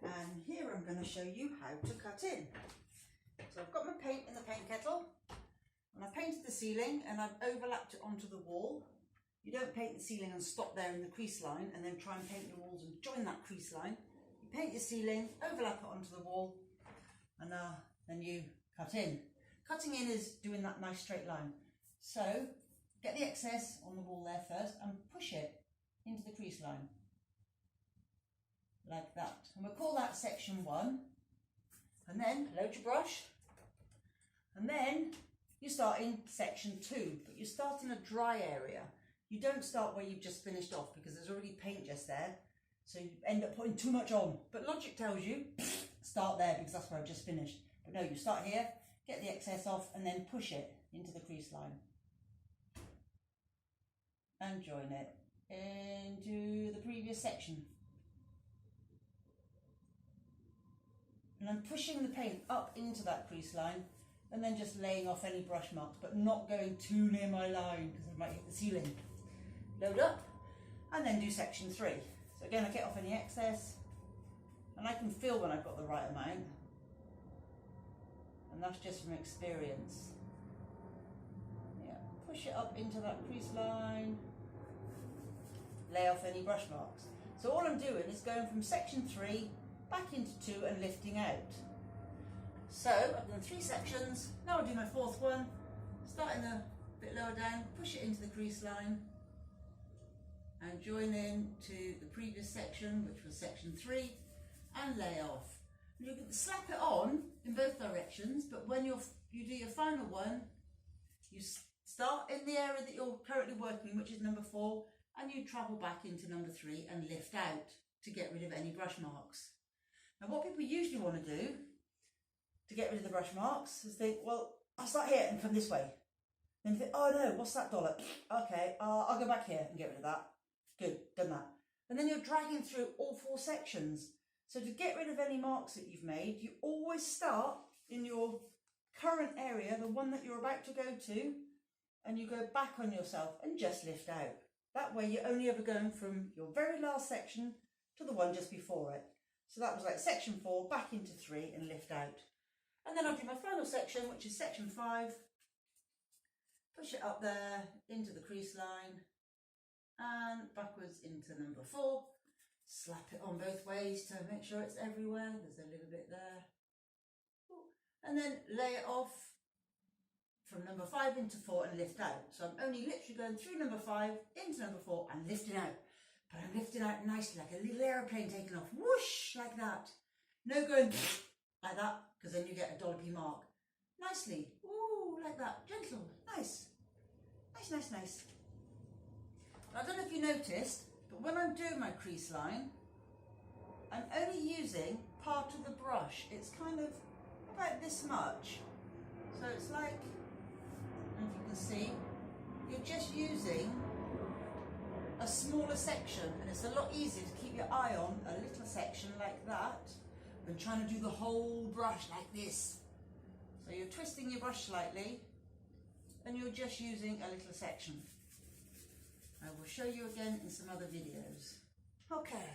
And here I'm going to show you how to cut in. So I've got my paint in the paint kettle and I've painted the ceiling and I've overlapped it onto the wall. You don't paint the ceiling and stop there in the crease line and then try and paint your walls and join that crease line. You paint your ceiling, overlap it onto the wall, and then you cut in. Cutting in is doing that nice straight line. So get the excess on the wall there first and push it into the crease line. Like that. And we'll call that section 1. And then load your brush. And then you start in section 2, but you start in a dry area. You don't start where you've just finished off because there's already paint just there. So you end up putting too much on. But logic tells you, start there because that's where I've just finished. But no, you start here, get the excess off and then push it into the crease line. And join it into the previous section. And I'm pushing the paint up into that crease line and then just laying off any brush marks, but not going too near my line because I might hit the ceiling. Load up and then do section 3. So again, I get off any excess and I can feel when I've got the right amount. And that's just from experience. Yeah, push it up into that crease line, lay off any brush marks. So all I'm doing is going from section 3 back into 2 and lifting out. So I've done 3 sections, now I'll do my 4th one, starting a bit lower down, push it into the crease line and join in to the previous section, which was section 3, and lay off. You can slap it on in both directions, but when you do your final one, you start in the area that you're currently working, which is number 4, and you travel back into number 3 and lift out to get rid of any brush marks. Now what people usually want to do to get rid of the brush marks is think, well, I'll start here and come this way. Then you think, oh no, what's that dollop? Okay, I'll go back here and get rid of that. Good, done that. And then you're dragging through all 4 sections. So to get rid of any marks that you've made, you always start in your current area, the one that you're about to go to, and you go back on yourself and just lift out. That way you're only ever going from your very last section to the one just before it. So that was like section 4, back into 3 and lift out. And then I'll do my final section, which is section 5. Push it up there into the crease line and backwards into number 4. Slap it on both ways to make sure it's everywhere. There's a little bit there. And then lay it off from number 5 into 4 and lift out. So I'm only literally going through number 5 into number 4 and lifting out. But I'm lifting out nicely, like a little aeroplane taking off. Whoosh, like that. No going like that, because then you get a dollopy mark. Nicely. Ooh, like that. Gentle. Nice. Nice, nice, nice. I don't know if you noticed, but when I'm doing my crease line, I'm only using part of the brush. It's kind of about this much. So it's like, I don't know if you can see, you're just using a smaller section, and it's a lot easier to keep your eye on a little section like that than trying to do the whole brush like this. So you're twisting your brush slightly and you're just using a little section. I will show you again in some other videos. Okay.